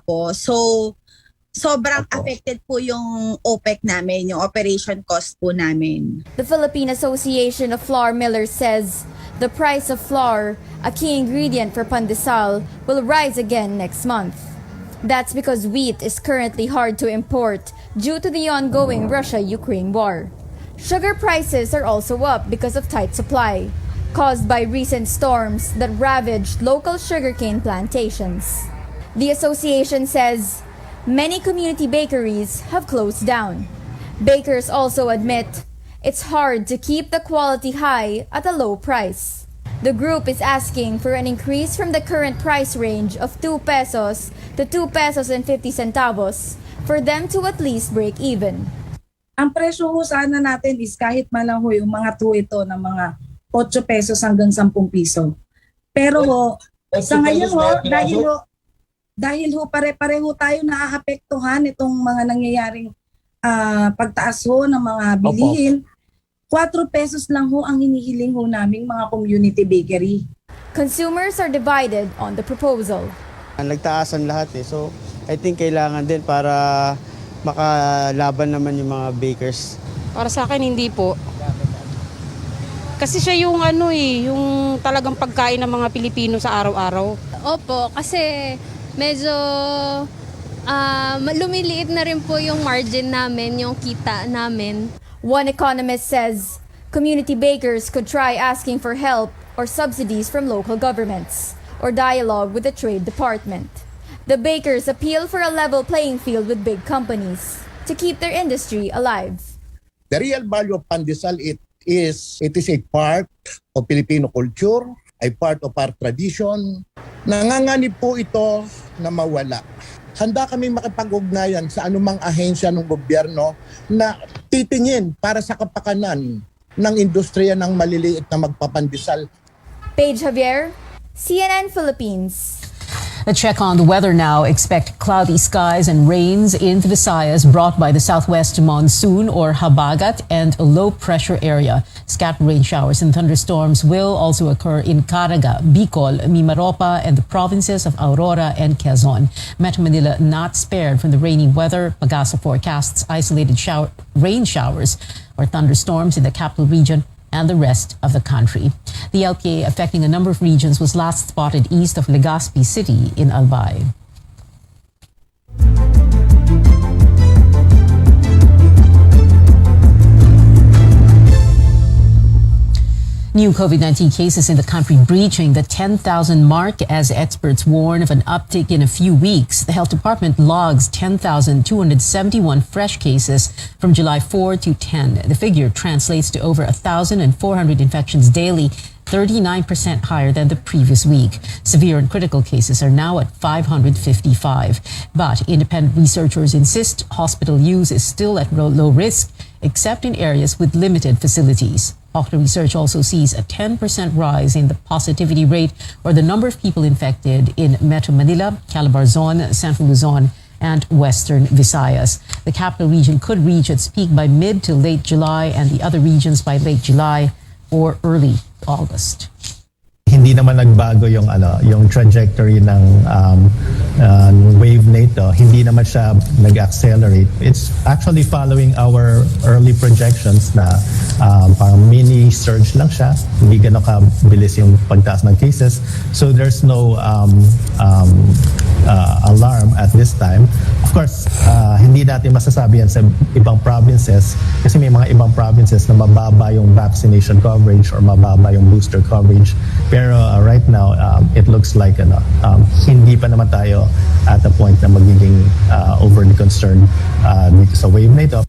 po. So, sobrang affected po yung OPEC namin, yung operation cost po namin. The Philippine Association of Flour Millers says the price of flour, a key ingredient for pandesal, will rise again next month. That's because wheat is currently hard to import due to the ongoing Russia-Ukraine war. Sugar prices are also up because of tight supply, caused by recent storms that ravaged local sugarcane plantations. The association says many community bakeries have closed down. Bakers also admit it's hard to keep the quality high at a low price. The group is asking for an increase from the current price range of 2 pesos to 2 pesos and 50 centavos for them to at least break even. Ang presyo ho sana natin is kahit man lang ho yung mga tuwo ito ng mga 8 pesos hanggang 10 piso. Pero ho, sa ngayon ho, dahil ho pare-pareho tayo naaapektuhan itong mga nangyayaring pagtaas ho ng mga bilihin, 4 pesos lang ho ang hinihiling ho naming mga community bakery. Consumers are divided on the proposal. Nagtaasan lahat eh. So I think kailangan din para makalaban naman yung mga bakers. Para sa akin hindi po. Kasi siya yung yung talagang pagkain ng mga Pilipino sa araw-araw. Opo, kasi medyo lumiliit na rin po yung margin namin, yung kita namin. One economist says community bakers could try asking for help or subsidies from local governments or dialogue with the Trade Department. The bakers appeal for a level playing field with big companies to keep their industry alive. The real value of pandesal it is a part of Filipino culture, a part of our tradition. Nanganganib po ito na mawala. Handa kami makipag-ugnayan sa anumang ahensya ng gobyerno na titingin para sa kapakanan ng industriya ng maliliit na magpapandesal. Paige Javier, CNN Philippines. A check on the weather now. Expect cloudy skies and rains in the Visayas brought by the southwest monsoon or habagat and a low pressure area. Scattered rain showers and thunderstorms will also occur in Caraga, Bicol, Mimaropa, and the provinces of Aurora and Quezon. Metro Manila not spared from the rainy weather. Pagasa forecasts isolated rain showers or thunderstorms in the capital region and the rest of the country. The LPA affecting a number of regions was last spotted east of Legazpi City in Albay. New COVID-19 cases in the country breaching the 10,000 mark as experts warn of an uptick in a few weeks. The health department logs 10,271 fresh cases from July 4 to 10. The figure translates to over 1,400 infections daily, 39% higher than the previous week. Severe and critical cases are now at 555. But independent researchers insist hospital use is still at low risk, except in areas with limited facilities. Octa research also sees a 10% rise in the positivity rate or the number of people infected in Metro Manila, Calabarzon, Central Luzon, and Western Visayas. The capital region could reach its peak by mid to late July and the other regions by late July or early August. Hindi naman nagbago yung trajectory ng wave na ito. Hindi naman siya nag-accelerate. It's actually following our early projections na parang mini surge lang siya. Hindi gano'n kabilis yung pagtaas ng cases. So there's no alarm at this time. Of course, hindi natin masasabi yan sa ibang provinces kasi may mga ibang provinces na mababa yung vaccination coverage or mababa yung booster coverage. Pero right now, it looks like hindi pa naman tayo at a point na magiging overly concerned dito sa wave na ito.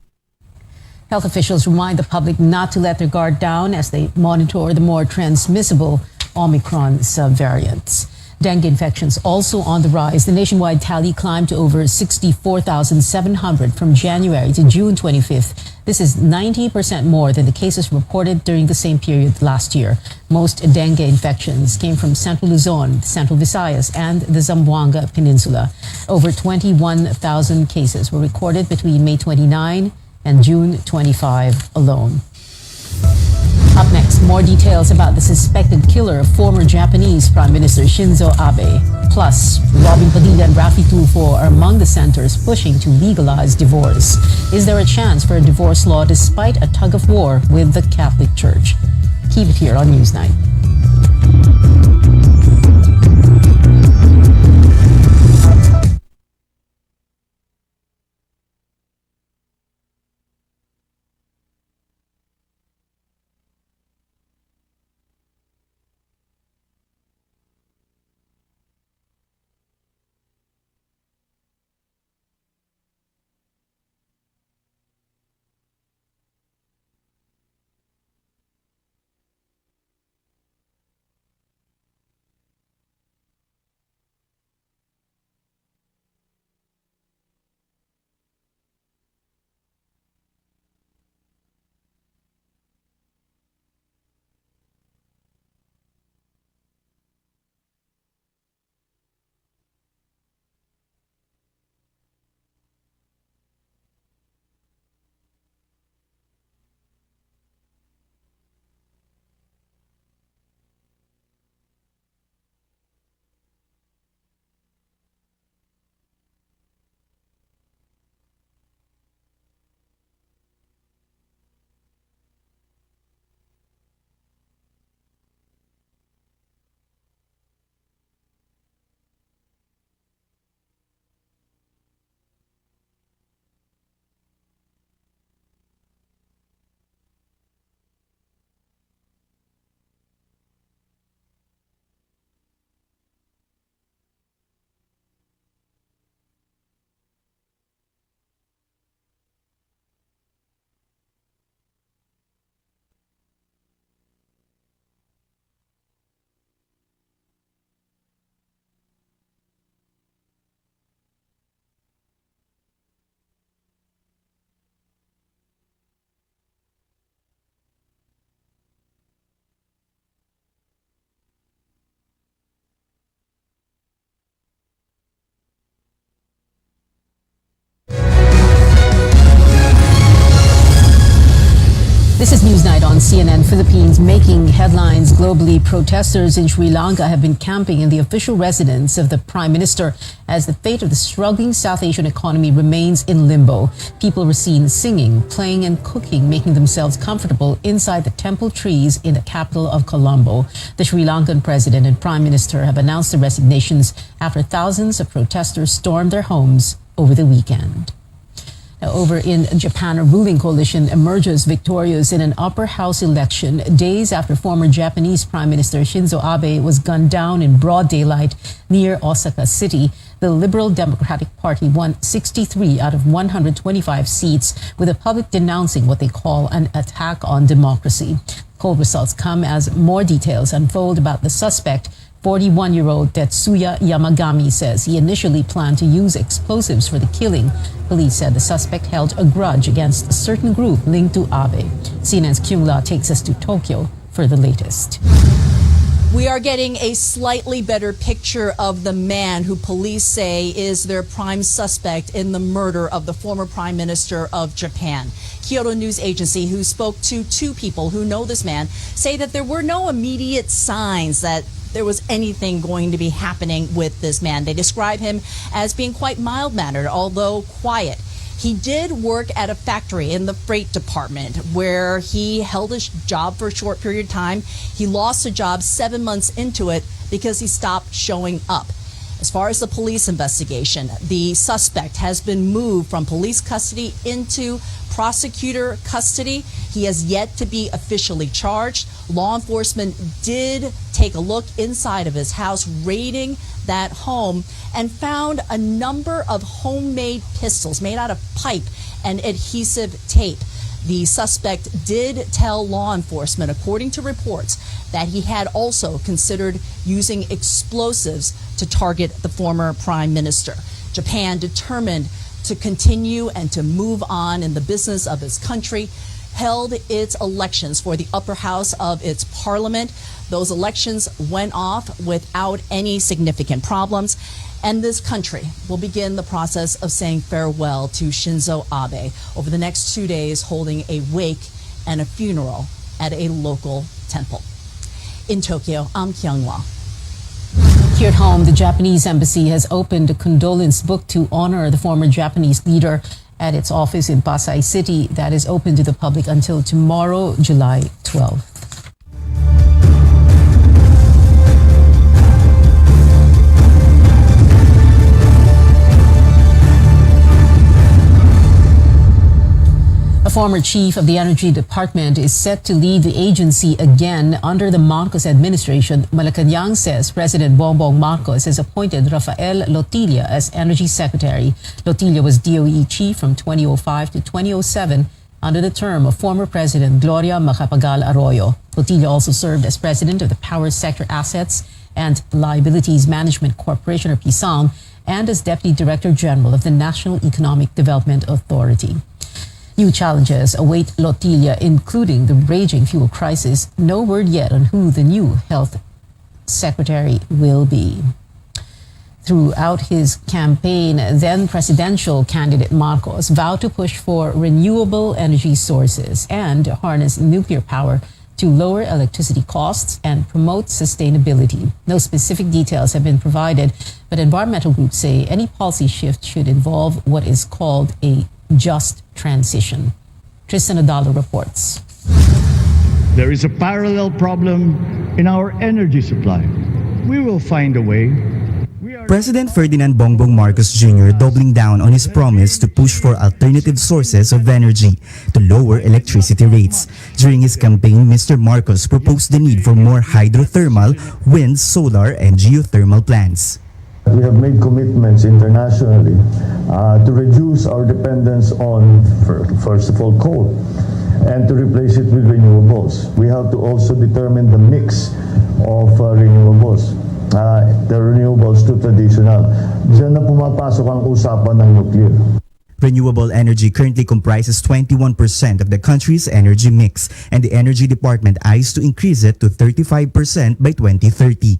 Health officials remind the public not to let their guard down as they monitor the more transmissible Omicron subvariants. Dengue infections also on the rise. The nationwide tally climbed to over 64,700 from January to June 25th. This is 90% more than the cases reported during the same period last year. Most dengue infections came from Central Luzon, Central Visayas, and the Zamboanga Peninsula. Over 21,000 cases were recorded between May 29 and June 25 alone. Up next. next, more details about the suspected killer of former Japanese Prime Minister Shinzo Abe. Plus, Robin Padilla and Raffy Tulfo are among the centers pushing to legalize divorce. Is there a chance for a divorce law despite a tug of war with the Catholic Church? Keep it here on Newsnight. This is Newsnight on CNN Philippines. Making headlines globally, protesters in Sri Lanka have been camping in the official residence of the Prime Minister as the fate of the struggling South Asian economy remains in limbo. People were seen singing, playing and cooking, making themselves comfortable inside the temple trees in the capital of Colombo. The Sri Lankan President and Prime Minister have announced their resignations after thousands of protesters stormed their homes over the weekend. Now, over in Japan, a ruling coalition emerges victorious in an upper house election days after former Japanese Prime Minister Shinzo Abe was gunned down in broad daylight near Osaka City. The Liberal Democratic Party won 63 out of 125 seats, with the public denouncing what they call an attack on democracy. Poll results come as more details unfold about the suspect. 41-year-old Tetsuya Yamagami says he initially planned to use explosives for the killing. Police said the suspect held a grudge against a certain group linked to Abe. CNN's Kyung La takes us to Tokyo for the latest. We are getting a slightly better picture of the man who police say is their prime suspect in the murder of the former Prime Minister of Japan. Kyodo News Agency, who spoke to two people who know this man, say that there were no immediate signs that there was anything going to be happening with this man. They describe him as being quite mild-mannered, although quiet. He did work at a factory in the freight department where he held his job for a short period of time. He lost the job 7 months into it because he stopped showing up. As far as the police investigation, the suspect has been moved from police custody into prosecutor custody. He has yet to be officially charged. Law enforcement did take a look inside of his house, raiding that home, and found a number of homemade pistols made out of pipe and adhesive tape. The suspect did tell law enforcement, according to reports, that he had also considered using explosives to target the former prime minister. Japan, determined to continue and to move on in the business of its country, held its elections for the upper house of its parliament. Those elections went off without any significant problems, and this country will begin the process of saying farewell to Shinzo Abe over the next 2 days, holding a wake and a funeral at a local Temple. In Tokyo, I'm Kyung-Hwa. Here at home, the Japanese embassy has opened a condolence book to honor the former Japanese leader at its office in Pasay City that is open to the public until tomorrow, July 12th. A former chief of the Energy Department is set to lead the agency again under the Marcos administration. Malacanang says President Bongbong Marcos has appointed Rafael Lotilla as Energy Secretary. Lotilla was DOE chief from 2005 to 2007 under the term of former President Gloria Macapagal Arroyo. Lotilla also served as president of the Power Sector Assets and Liabilities Management Corporation, or PSAM, and as Deputy Director General of the National Economic Development Authority. New challenges await Lotilla, including the raging fuel crisis. No word yet on who the new health secretary will be. Throughout his campaign, then presidential candidate Marcos vowed to push for renewable energy sources and harness nuclear power to lower electricity costs and promote sustainability. No specific details have been provided, but environmental groups say any policy shift should involve what is called a just transition. Tristan Adalo reports. There is a parallel problem in our energy supply. We will find a way. President Ferdinand Bongbong Marcos Jr. doubling down on his promise to push for alternative sources of energy to lower electricity rates. During his campaign, Mr. Marcos proposed the need for more hydrothermal, wind, solar, and geothermal plants. We have made commitments internationally to reduce our dependence on, first of all, coal and to replace it with renewables. We have to also determine the mix of renewables. The renewables to traditional. Diyan na pumapasok ang usapan ng nuclear. Renewable energy currently comprises 21% of the country's energy mix, and the Energy Department eyes to increase it to 35% by 2030.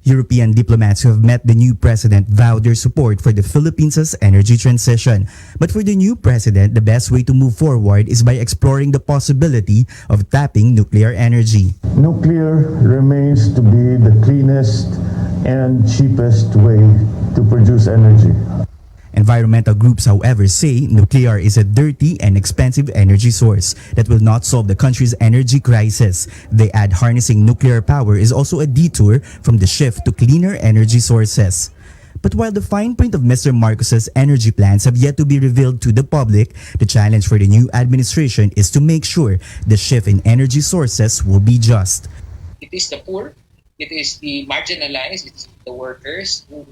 European diplomats who have met the new president vowed their support for the Philippines' energy transition. But for the new president, the best way to move forward is by exploring the possibility of tapping nuclear energy. Nuclear remains to be the cleanest and cheapest way to produce energy. Environmental groups, however, say nuclear is a dirty and expensive energy source that will not solve the country's energy crisis. They add harnessing nuclear power is also a detour from the shift to cleaner energy sources. But while the fine print of Mr. Marcos's energy plans have yet to be revealed to the public, the challenge for the new administration is to make sure the shift in energy sources will be just. It is the poor, it is the marginalized, it's the workers who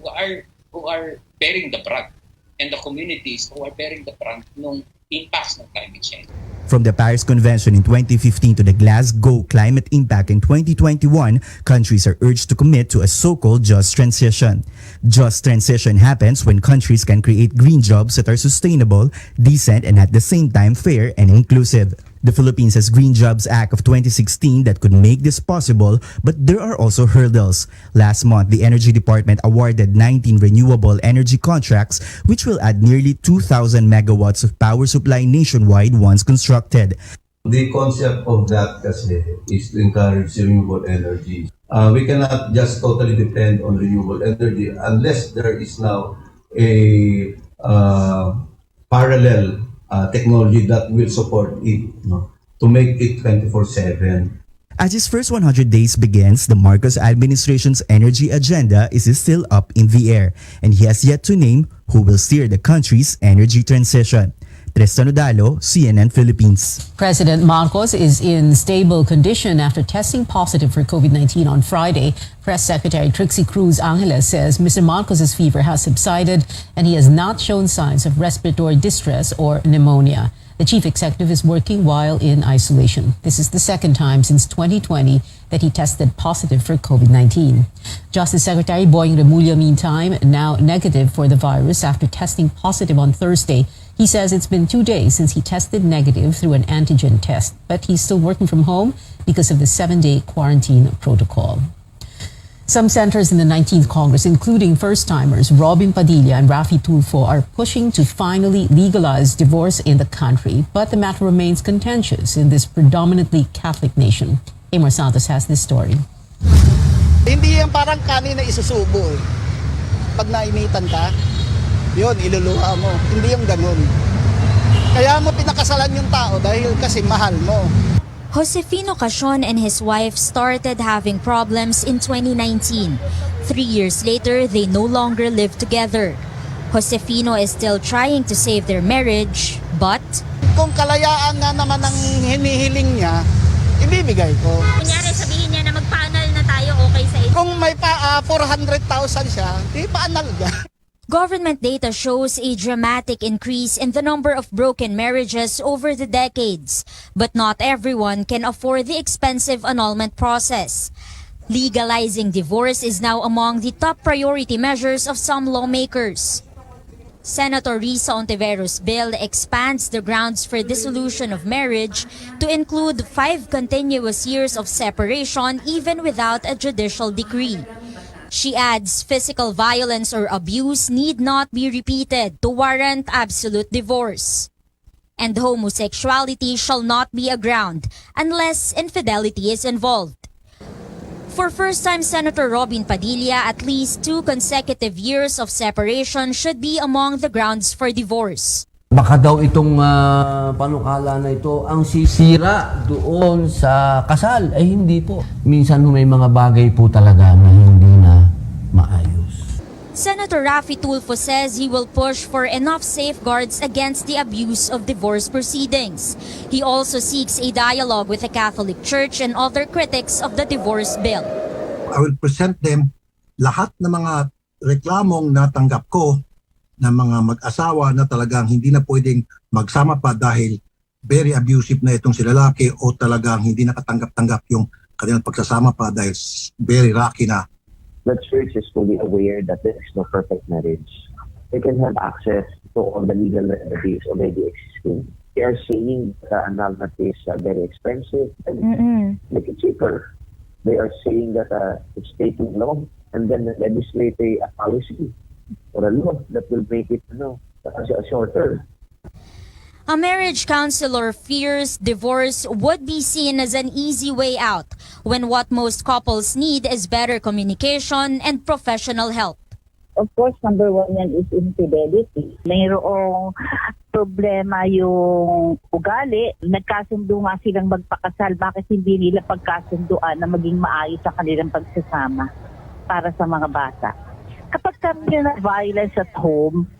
are bearing the brunt, and the communities who are bearing the brunt ng impacts ng climate change. From the Paris Convention in 2015 to the Glasgow Climate Impact in 2021, countries are urged to commit to a so-called just transition. Just transition happens when countries can create green jobs that are sustainable, decent, and at the same time fair and inclusive. The Philippines has Green Jobs Act of 2016 that could make this possible, but there are also hurdles. Last month, the Energy Department awarded 19 renewable energy contracts, which will add nearly 2,000 megawatts of power supply nationwide once constructed. The concept of that kasi is to encourage renewable energy. We cannot just totally depend on renewable energy unless there is now a parallel technology that will support it, to make it 24/7. As his first 100 days begins, the Marcos administration's energy agenda is still up in the air, and he has yet to name who will steer the country's energy transition. Tristan Odalo, CNN Philippines. President Marcos is in stable condition after testing positive for COVID-19 on Friday. Press Secretary Trixie Cruz Angeles says Mr. Marcos's fever has subsided and he has not shown signs of respiratory distress or pneumonia. The chief executive is working while in isolation. This is the second time since 2020 that he tested positive for COVID-19. Justice Secretary Boying Remulla, meantime, now negative for the virus after testing positive on Thursday. He says it's been 2 days since he tested negative through an antigen test, but he's still working from home because of the 7-day quarantine protocol. Some senators in the 19th Congress, including first-timers Robin Padilla and Raffy Tulfo, are pushing to finally legalize divorce in the country, but the matter remains contentious in this predominantly Catholic nation. Amor Santos has this story. Hindi yan parang kanin na isusubo eh. Pag nainitan ka, yun, iluluha mo. Hindi yung ganun. Kaya mo pinakasalan yung tao dahil kasi mahal mo. Josefino Casion and his wife started having problems in 2019. 3 years later, they no longer live together. Josefino is still trying to save their marriage, but kung kalayaan nga naman ang hinihiling niya, ibibigay ko. kunyari sabihin niya na magpa-anal na tayo, okay sa ito. Kung may 400,000 siya, di pa-anal ka. Government data shows a dramatic increase in the number of broken marriages over the decades, but not everyone can afford the expensive annulment process. Legalizing divorce is now among the top priority measures of some lawmakers. Senator Risa Ontiveros' bill expands the grounds for dissolution of marriage to include 5 continuous years of separation even without a judicial decree. She adds physical violence or abuse need not be repeated to warrant absolute divorce. And homosexuality shall not be a ground unless infidelity is involved. For first-time Senator Robin Padilla, at least 2 consecutive years of separation should be among the grounds for divorce. Baka daw itong panukala na ito ang sisira doon sa kasal. Ay hindi po. Minsan may mga bagay po talaga na hindi na maayos. Senator Raffy Tulfo says he will push for enough safeguards against the abuse of divorce proceedings. He also seeks a dialogue with the Catholic Church and other critics of the divorce bill. I will present them lahat ng mga reklamong natanggap ko ng mga mag-asawa na talagang hindi na pwedeng magsama pa dahil very abusive na itong si lalaki o talagang hindi nakatanggap-tanggap yung kanilang pagsasama pa dahil very rocky na. The church is fully aware that there is no perfect marriage. They can have access to all the legal remedies already existing. They are saying that annulment is very expensive and make it cheaper. They are saying that it's taking long and then legislate a policy or a law that will make it shorter. A marriage counselor fears divorce would be seen as an easy way out when what most couples need is better communication and professional help. Of course, number 1 yan is infidelity. Mayroong problema yung ugali. Nagkasundo nga silang magpakasal. Bakit hindi nila pagkasunduan na maging maayos sa kanilang pagsasama para sa mga bata? Kapag kami na violence at home,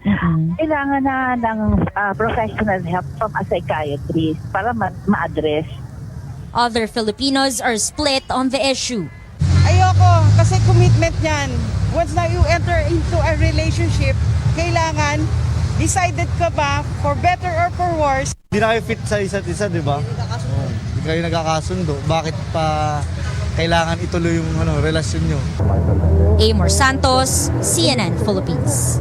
kailangan na ng professional help from a psychiatrist para ma-address. Other Filipinos are split on the issue. Ayoko, kasi commitment yan. Once na you enter into a relationship, kailangan decided ka ba for better or for worse. Hindi na kayo fit sa isa't isa, di ba? Hindi kayo nagkakasundo. Bakit pa kailangan ituloy yung relasyon nyo? Amor Santos, CNN Philippines.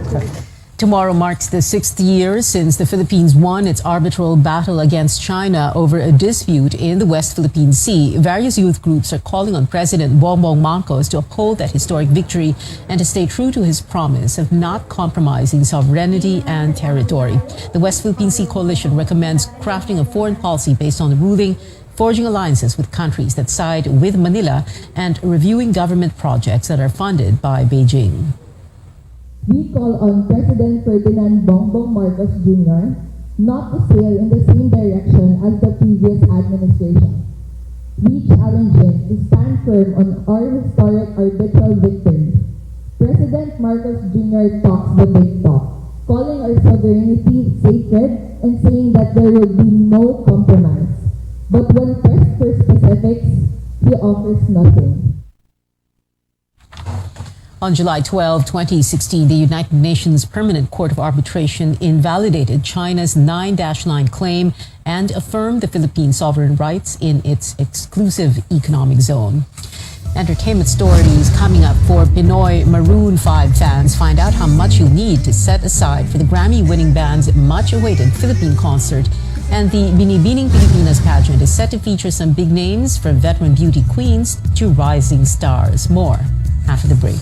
Tomorrow marks the 6th year since the Philippines won its arbitral battle against China over a dispute in the West Philippine Sea. Various youth groups are calling on President Bongbong Marcos to uphold that historic victory and to stay true to his promise of not compromising sovereignty and territory. The West Philippine Sea Coalition recommends crafting a foreign policy based on the ruling, forging alliances with countries that side with Manila, and reviewing government projects that are funded by Beijing. We call on President Ferdinand Bongbong Marcos Jr. not to sail in the same direction as the previous administration. We challenge him to stand firm on our historic arbitral victory. President Marcos Jr. talks the big talk, calling our sovereignty sacred and saying that there will be no compromise. But when pressed for specifics, he offers nothing. On July 12, 2016, the United Nations Permanent Court of Arbitration invalidated China's 9-9 claim and affirmed the Philippines' sovereign rights in its exclusive economic zone. Entertainment stories coming up for Pinoy Maroon 5 fans. Find out how much you need to set aside for the Grammy-winning band's much-awaited Philippine concert. And the Binibining Pilipinas pageant is set to feature some big names from veteran beauty queens to rising stars. More after the break.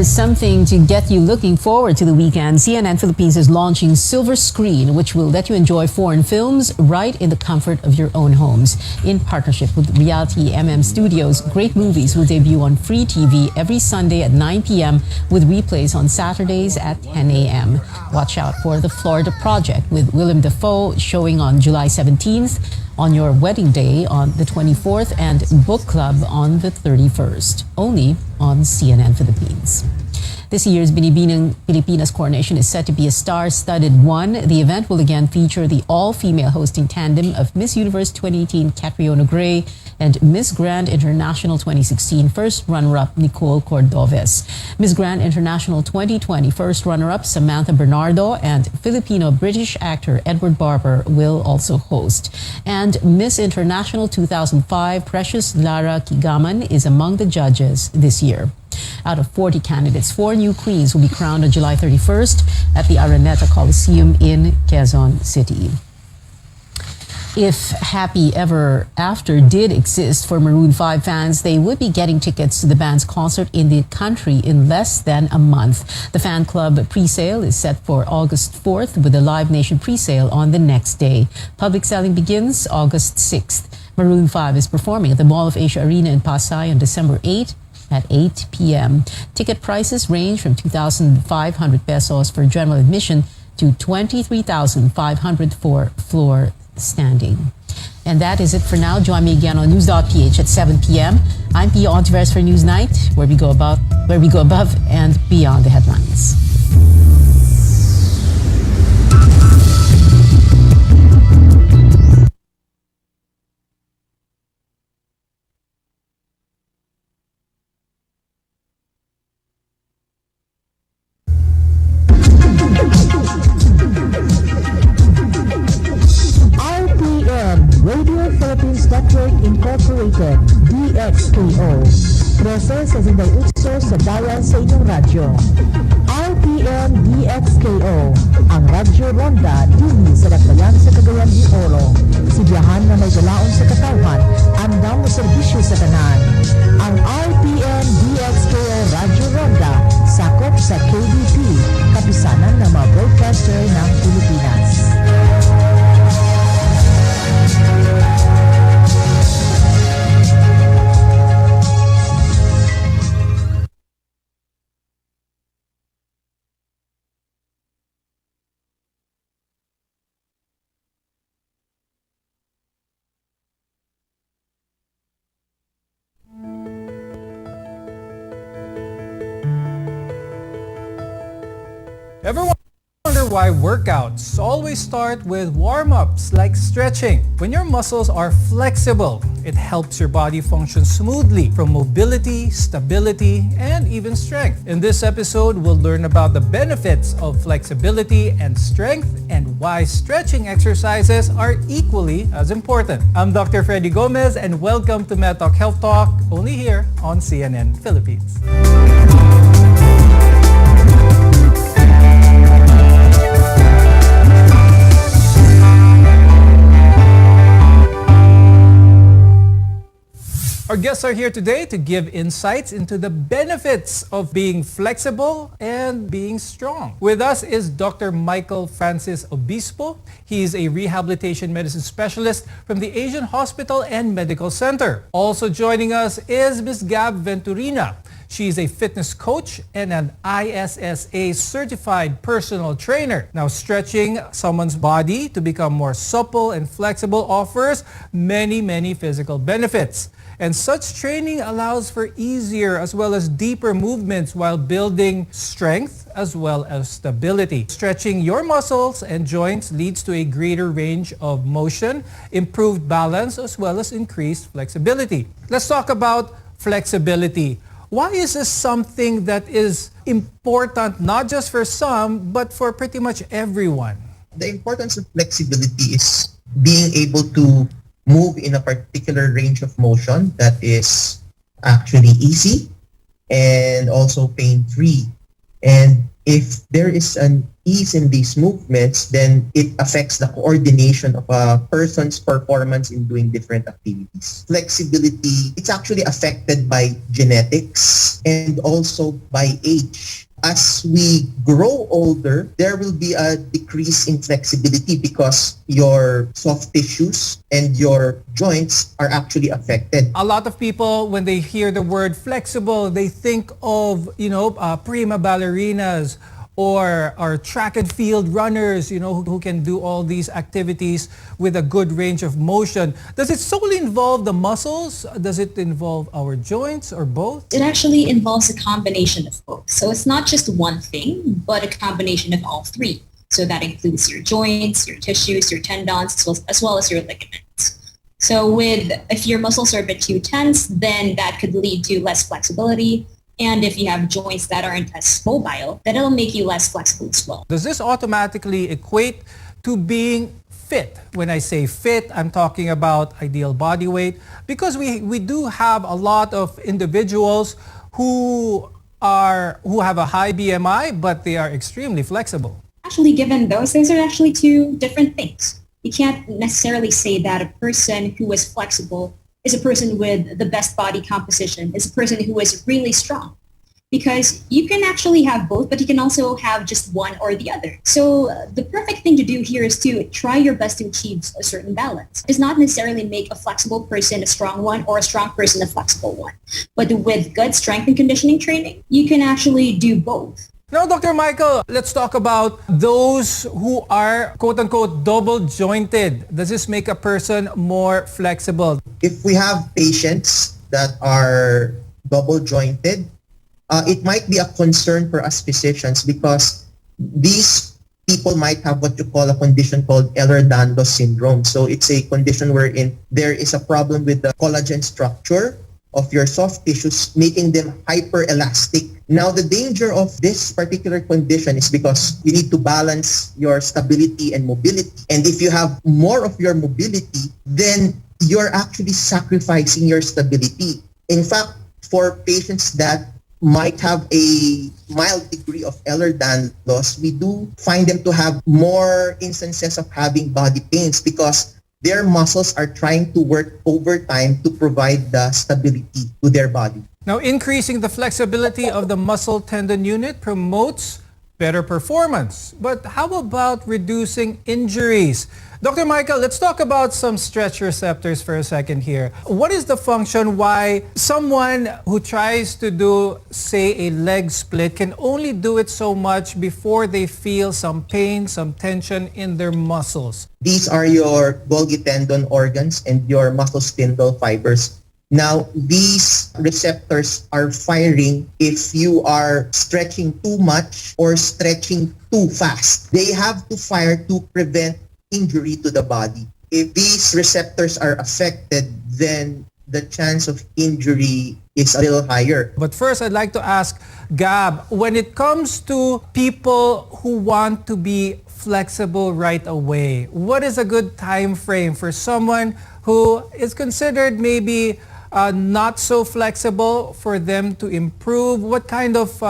Here's something to get you looking forward to the weekend. CNN Philippines is launching Silver Screen, which will let you enjoy foreign films right in the comfort of your own homes. In partnership with Reality MM Studios, great movies will debut on free TV every Sunday at 9 p.m. with replays on Saturdays at 10 a.m. Watch out for The Florida Project with Willem Dafoe showing on July 17th, On Your Wedding Day on the 24th, and Book Club on the 31st, only on CNN Philippines. This year's Binibining Pilipinas coronation is set to be a star-studded one. The event will again feature the all-female hosting tandem of Miss Universe 2018 Catriona Gray and Miss Grand International 2016 first runner-up Nicole Cordoves. Miss Grand International 2020 first runner-up Samantha Bernardo and Filipino-British actor Edward Barber will also host. And Miss International 2005 Precious Lara Kigaman is among the judges this year. Out of 40 candidates, 4 new queens will be crowned on July 31st at the Araneta Coliseum in Quezon City. If Happy Ever After did exist for Maroon 5 fans, they would be getting tickets to the band's concert in the country in less than a month. The fan club pre-sale is set for August 4th with the Live Nation pre-sale on the next day. Public selling begins August 6th. Maroon 5 is performing at the Mall of Asia Arena in Pasay on December 8th at 8 p.m. Ticket prices range from 2,500 pesos for general admission to 23,500 for floor standing. And that is it for now. Join me again on News.ph at 7 p.m. I'm Pia Ontiveros for Newsnight, where we go above and beyond the headlines. Radio Philippines Network Incorporated, DXKO. 13.68 sa dial sa inyong radyo. RPM DXKO, ang Radyo Ronda dini sa Dakbayan sa Cagayan de Oro. Sibiyahan na may galaon sa katawhan, andang mo serbisyo sa tanan. Ang RPM DXKO Radyo Ronda, sakop sa KBP, kapisanan ng mga broadcaster ng Pilipinas. Ever wonder why workouts always start with warm-ups like stretching? When your muscles are flexible, it helps your body function smoothly from mobility, stability, and even strength. In this episode, we'll learn about the benefits of flexibility and strength and why stretching exercises are equally as important. I'm Dr. Freddy Gomez and welcome to MedTalk Health Talk, only here on CNN Philippines. Our guests are here today to give insights into the benefits of being flexible and being strong. With us is Dr. Michael Francis Obispo. He is a rehabilitation medicine specialist from the Asian Hospital and Medical Center. Also joining us is Ms. Gab Venturina. She is a fitness coach and an ISSA certified personal trainer. Now, stretching someone's body to become more supple and flexible offers many physical benefits. And such training allows for easier as well as deeper movements while building strength as well as stability. Stretching your muscles and joints leads to a greater range of motion, improved balance, as well as increased flexibility. Let's talk about flexibility. Why is this something that is important not just for some, but for pretty much everyone? The importance of flexibility is being able to move in a particular range of motion that is actually easy and also pain-free. And If there is an ease in these movements, then it affects the coordination of a person's performance in doing different activities. Flexibility, it's actually affected by genetics and also by age. As we grow older, there will be a decrease in flexibility because your soft tissues and your joints are actually affected. A lot of people, when they hear the word flexible, they think of, prima ballerinas or track and field runners, who can do all these activities with a good range of motion. Does it solely involve the muscles? Does it involve our joints or both? It actually involves a combination of both. So it's not just one thing, but a combination of all three. So that includes your joints, your tissues, your tendons, as well as your ligaments. So if your muscles are a bit too tense, then that could lead to less flexibility. And if you have joints that aren't as mobile, then it'll make you less flexible as well. Does this automatically equate to being fit? When I say fit, I'm talking about ideal body weight, because we do have a lot of individuals who have a high BMI, but they are extremely flexible. Actually, given those are actually two different things. You can't necessarily say that a person who is flexible is a person with the best body composition, is a person who is really strong. Because you can actually have both, but you can also have just one or the other. So the perfect thing to do here is to try your best to achieve a certain balance. It does not necessarily make a flexible person a strong one or a strong person a flexible one. But with good strength and conditioning training, you can actually do both. Now, Dr. Michael, let's talk about those who are quote-unquote double-jointed. Does this make a person more flexible? If we have patients that are double-jointed, it might be a concern for us physicians because these people might have what you call a condition called Ehlers-Danlos syndrome. So it's a condition wherein there is a problem with the collagen structure of your soft tissues, making them hyper-elastic. Now, the danger of this particular condition is because you need to balance your stability and mobility. And if you have more of your mobility, then you're actually sacrificing your stability. In fact, for patients that might have a mild degree of Ehlers-Danlos, we do find them to have more instances of having body pains because their muscles are trying to work overtime to provide the stability to their body. Now, increasing the flexibility of the muscle tendon unit promotes better performance. But how about reducing injuries? Dr. Michael, let's talk about some stretch receptors for a second here. What is the function why someone who tries to do, say, a leg split can only do it so much before they feel some pain, some tension in their muscles? These are your Golgi tendon organs and your muscle spindle fibers. Now, these receptors are firing if you are stretching too much or stretching too fast. They have to fire to prevent injury to the body. If these receptors are affected, then the chance of injury is a little higher. But first, I'd like to ask Gab, when it comes to people who want to be flexible right away, what is a good time frame for someone who is considered maybe not so flexible for them to improve? What kind of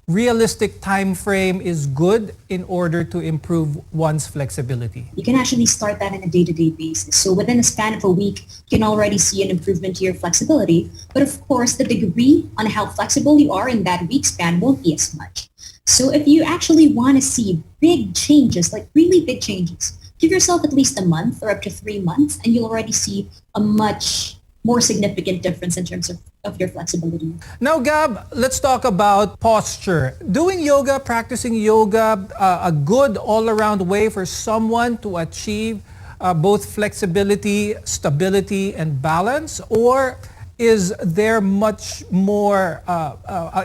realistic time frame is good in order to improve one's flexibility? You can actually start that on a day-to-day basis. So within a span of a week, you can already see an improvement to your flexibility. But of course, the degree on how flexible you are in that week span won't be as much. So if you actually want to see big changes, like really big changes, give yourself at least a month or up to 3 months, and you'll already see a much more significant difference in terms of your flexibility. Now, Gab, let's talk about posture. Doing yoga, practicing yoga, a good all-around way for someone to achieve both flexibility, stability, and balance? Or is there much more,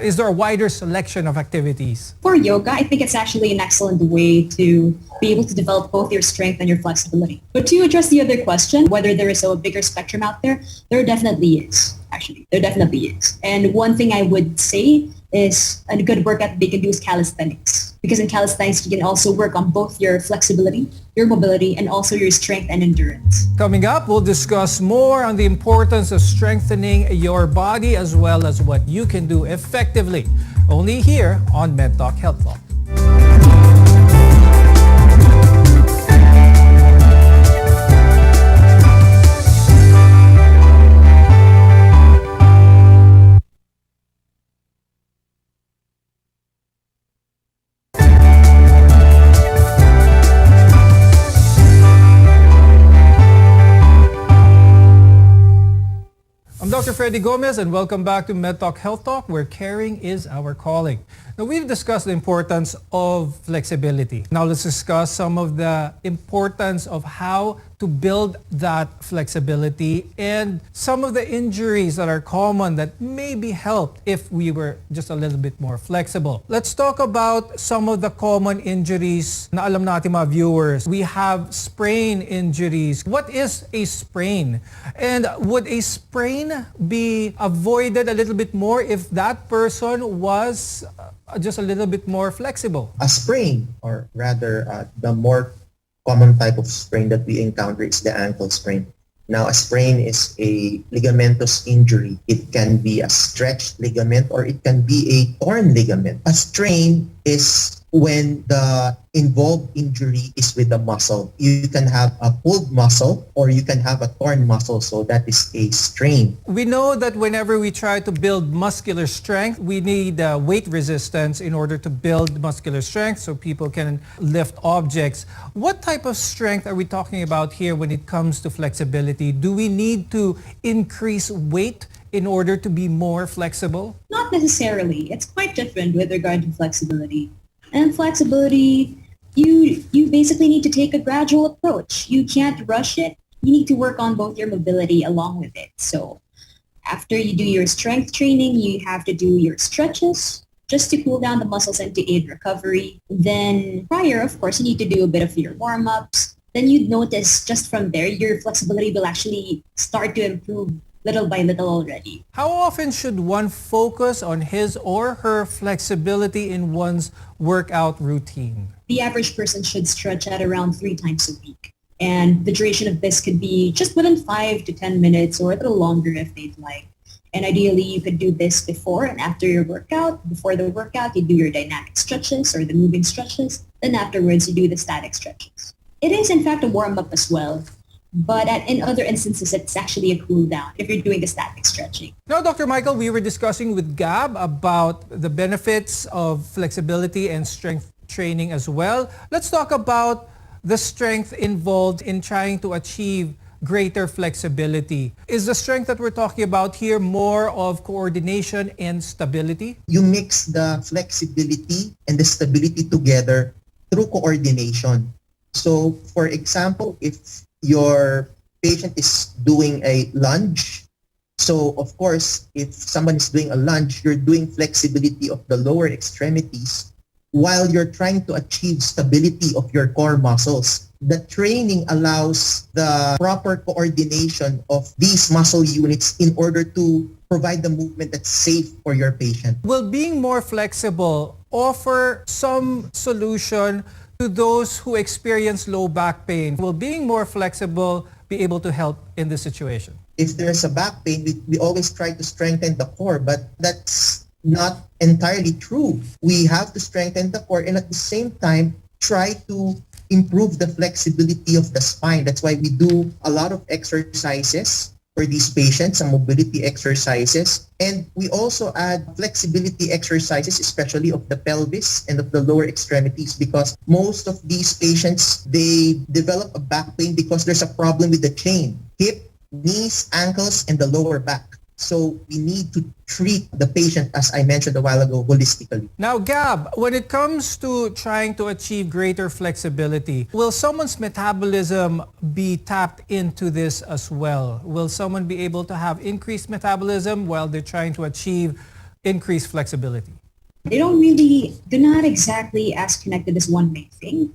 is there a wider selection of activities? For yoga, I think it's actually an excellent way to be able to develop both your strength and your flexibility. But to address the other question, whether there is a bigger spectrum out there, there definitely is, actually. There definitely is. And one thing I would say is a good workout they can do is calisthenics. Because in calisthenics, you can also work on both your flexibility, your mobility, and also your strength and endurance. Coming up, we'll discuss more on the importance of strengthening your body as well as what you can do effectively. Only here on MedTalk Health Talk. Freddy Gomez and welcome back to MedTalk Health Talk, where caring is our calling. Now, we've discussed the importance of flexibility. Now, let's discuss some of the importance of how to build that flexibility and some of the injuries that are common that may be helped if we were just a little bit more flexible. Let's talk about some of the common injuries na alam natin mga viewers. We have sprain injuries. What is a sprain? And would a sprain be avoided a little bit more if that person was just a little bit more flexible? A sprain, or rather the more common type of sprain that we encounter is the ankle sprain. Now, a sprain is a ligamentous injury. It can be a stretched ligament or it can be a torn ligament. A strain is when the involved injury is with the muscle. You can have a pulled muscle or you can have a torn muscle, so that is a strain. We know that whenever we try to build muscular strength, we need weight resistance in order to build muscular strength so people can lift objects. What type of strength are we talking about here when it comes to flexibility? Do we need to increase weight in order to be more flexible? Not necessarily. It's quite different with regard to flexibility. And flexibility, you basically need to take a gradual approach. You can't rush it. You need to work on both your mobility along with it. So after you do your strength training, you have to do your stretches just to cool down the muscles and to aid recovery. Then prior, of course, you need to do a bit of your warm-ups. Then you'd notice just from there, your flexibility will actually start to improve little by little already. How often should one focus on his or her flexibility in one's workout routine? The average person should stretch at around 3 times a week. And the duration of this could be just within 5 to 10 minutes or a little longer if they'd like. And ideally, you could do this before and after your workout. Before the workout, you do your dynamic stretches or the moving stretches. Then afterwards, you do the static stretches. It is, in fact, a warm-up as well. But in other instances, it's actually a cool down if you're doing the static stretching. Now, Dr. Michael, we were discussing with Gab about the benefits of flexibility and strength training as well. Let's talk about the strength involved in trying to achieve greater flexibility. Is the strength that we're talking about here more of coordination and stability? You mix the flexibility and the stability together through coordination. So, for example, if your patient is doing a lunge, so of course, if someone is doing a lunge, you're doing flexibility of the lower extremities while you're trying to achieve stability of your core muscles. The training allows the proper coordination of these muscle units in order to provide the movement that's safe for your patient. Will being more flexible offer some solution to those who experience low back pain? Will being more flexible be able to help in this situation? If there's a back pain, we always try to strengthen the core, but that's not entirely true. We have to strengthen the core and at the same time try to improve the flexibility of the spine. That's why we do a lot of exercises for these patients, some mobility exercises. And we also add flexibility exercises, especially of the pelvis and of the lower extremities, because most of these patients, they develop a back pain because there's a problem with the chain, hip, knees, ankles, and the lower back. So we need to treat the patient, as I mentioned a while ago, holistically. Now, Gab, when it comes to trying to achieve greater flexibility, will someone's metabolism be tapped into this as well? Will someone be able to have increased metabolism while they're trying to achieve increased flexibility? They're not exactly as connected as one may think.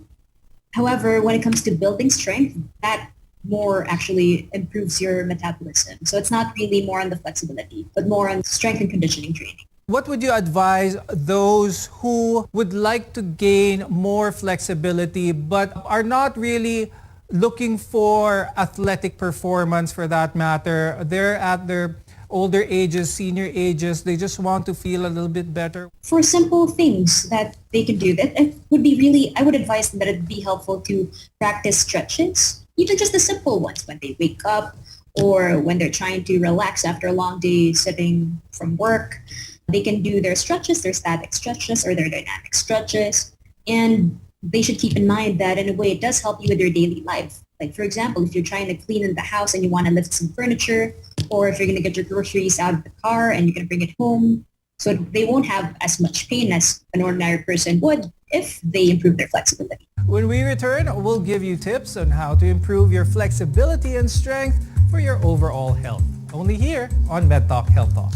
However, when it comes to building strength, that more actually improves your metabolism. So it's not really more on the flexibility, but more on strength and conditioning training. What would you advise those who would like to gain more flexibility but are not really looking for athletic performance for that matter? They're at their older ages, senior ages, they just want to feel a little bit better. For simple things that they can do, that it would be really, I would advise them that it'd be helpful to practice stretches. Even just the simple ones when they wake up or when they're trying to relax after a long day sitting from work. They can do their stretches, their static stretches or their dynamic stretches. And they should keep in mind that in a way it does help you with your daily life. Like for example, if you're trying to clean in the house and you want to lift some furniture, or if you're going to get your groceries out of the car and you're going to bring it home. So they won't have as much pain as an ordinary person would if they improve their flexibility. When we return, we'll give you tips on how to improve your flexibility and strength for your overall health. Only here on MedTalk Health Talk.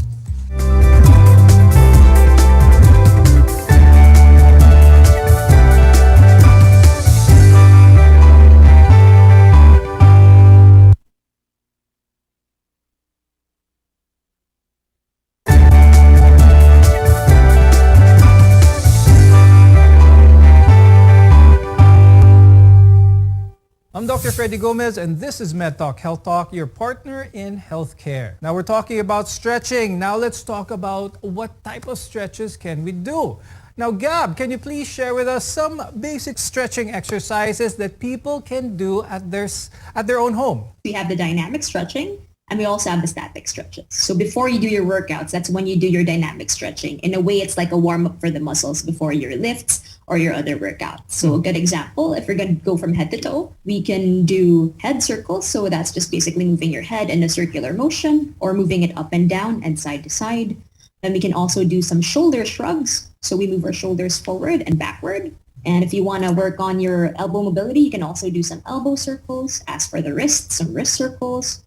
I'm Dr. Freddy Gomez, and this is MedTalk Health Talk, your partner in healthcare. Now we're talking about stretching. Now let's talk about what type of stretches can we do. Now, Gab, can you please share with us some basic stretching exercises that people can do at their own home? We have the dynamic stretching, and we also have the static stretches. So before you do your workouts, that's when you do your dynamic stretching. In a way, it's like a warm-up for the muscles before your lifts or your other workouts. So a good example, if we're going to go from head to toe, we can do head circles. So that's just basically moving your head in a circular motion or moving it up and down and side to side. Then we can also do some shoulder shrugs. So we move our shoulders forward and backward. And if you want to work on your elbow mobility, you can also do some elbow circles. As for the wrists, some wrist circles.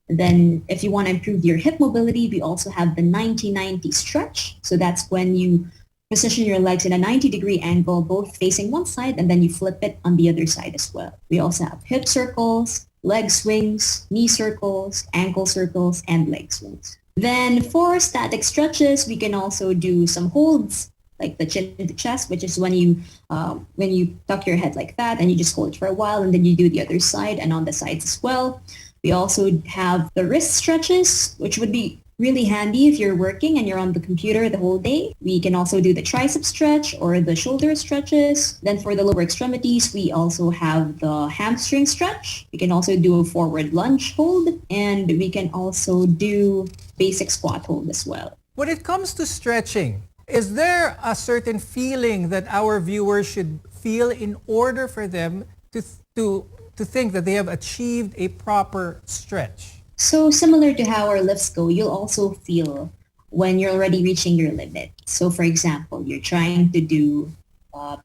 Then if you want to improve your hip mobility, we also have the 90-90 stretch. So that's when you position your legs in a 90-degree angle, both facing one side, and then you flip it on the other side as well. We also have hip circles, leg swings, knee circles, ankle circles, and leg swings. Then for static stretches, we can also do some holds, like the chin to chest, which is when you tuck your head like that, and you just hold it for a while, and then you do the other side and on the sides as well. We also have the wrist stretches, which would be really handy if you're working and you're on the computer the whole day. We can also do the tricep stretch or the shoulder stretches. Then for the lower extremities, we also have the hamstring stretch. We can also do a forward lunge hold, and we can also do basic squat hold as well. When it comes to stretching, is there a certain feeling that our viewers should feel in order for them to think that they have achieved a proper stretch? So similar to how our lifts go, you'll also feel when you're already reaching your limit. So for example, you're trying to do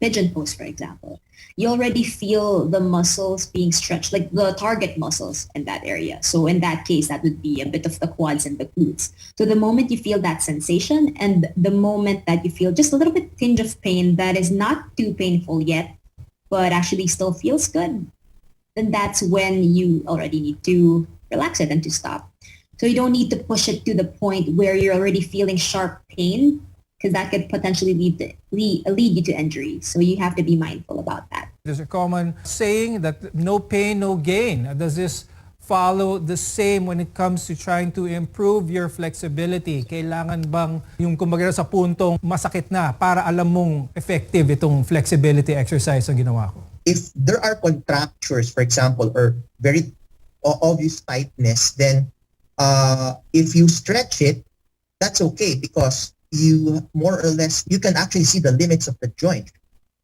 pigeon pose, for example. You already feel the muscles being stretched, like the target muscles in that area. So in that case, that would be a bit of the quads and the glutes. So the moment you feel that sensation and the moment that you feel just a little bit tinge of pain that is not too painful yet, but actually still feels good, then that's when you already need to relax it and to stop. So you don't need to push it to the point where you're already feeling sharp pain, because that could potentially lead you to injury. So you have to be mindful about that. There's a common saying that no pain, no gain. Does this follow the same when it comes to trying to improve your flexibility? Kailangan bang yung kumbaga sa puntong masakit na para alam mong effective itong flexibility exercise na ginawa ko? If there are contractures, for example, or very obvious tightness, then if you stretch it, that's okay, because you more or less, you can actually see the limits of the joint.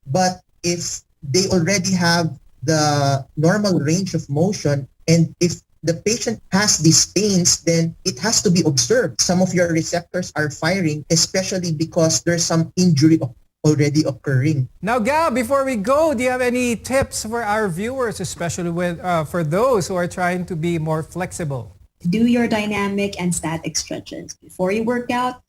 But if they already have the normal range of motion, and if the patient has these pains, then it has to be observed. Some of your receptors are firing, especially because there's some injury already occurring. Now, Gab, before we go, do you have any tips for our viewers, especially for those who are trying to be more flexible? Do your dynamic and static stretches. Before you work out,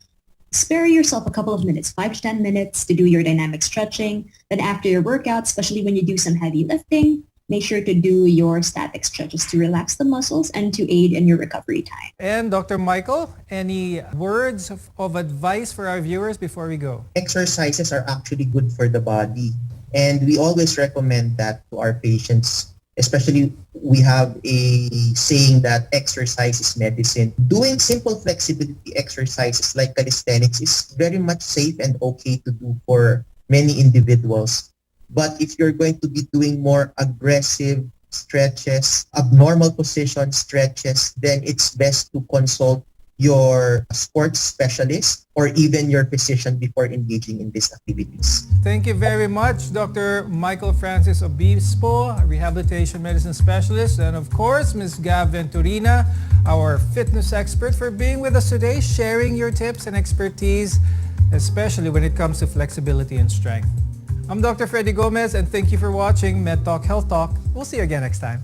spare yourself a couple of minutes, 5 to 10 minutes to do your dynamic stretching. Then after your workout, especially when you do some heavy lifting, make sure to do your static stretches to relax the muscles and to aid in your recovery time. And Dr. Michael, any words of advice for our viewers before we go? Exercises are actually good for the body, and we always recommend that to our patients. Especially, we have a saying that exercise is medicine. Doing simple flexibility exercises like calisthenics is very much safe and okay to do for many individuals. But if you're going to be doing more aggressive stretches, abnormal position stretches, then it's best to consult your sports specialist or even your physician before engaging in these activities. Thank you very much, Dr. Michael Francis Obispo, rehabilitation medicine specialist, and of course, Ms. Gav Venturina, our fitness expert, for being with us today, sharing your tips and expertise, especially when it comes to flexibility and strength. I'm Dr. Freddy Gomez, and thank you for watching MedTalk Health Talk. We'll see you again next time.